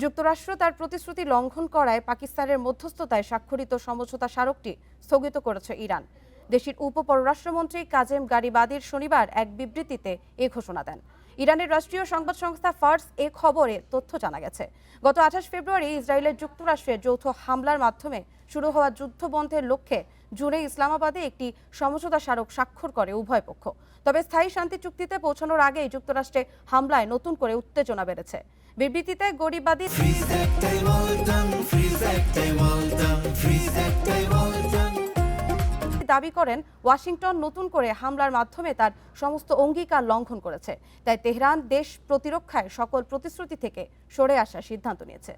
যুক্তরাষ্ট্র তার প্রতিশ্রুতি লঙ্ঘন করায় পাকিস্তানের মধ্যস্থতায় স্বাক্ষরিত সমঝোতা স্মারকটি স্থগিত করেছে ইরান। দেশটির উপপররাষ্ট্রমন্ত্রী কাজেম গারিবাদির শনিবার এক বিবৃতিতে এ ঘোষণা দেন। ইরানের রাষ্ট্রীয় সংবাদ সংস্থা ফার্স এ খবরে তথ্য জানা গেছে, গত 28 ফেব্রুয়ারি ইসরায়েলের যুক্তরাষ্ট্রের যৌথ হামলার মাধ্যমে শুরু হওয়া যুদ্ধবন্ধের লক্ষ্যে জুনে ইসলামাবাদে একটি সমঝোতা স্মারক স্বাক্ষর করে উভয় পক্ষ। তবে স্থায়ী শান্তি চুক্তিতে পৌঁছানোর আগেই যুক্তরাষ্ট্রে হামলায় নতুন করে উত্তেজনা বেড়েছে। বিবৃতিতে গরিবাদী দাবি করেন, ওয়াশিংটন নতুন করে হামলার মাধ্যমে তার সমস্ত অঙ্গীকার লঙ্ঘন করেছে, তাই তেহরান দেশ প্রতিরক্ষায় সকল প্রতিশ্রুতি থেকে সরে আসার সিদ্ধান্ত নিয়েছে।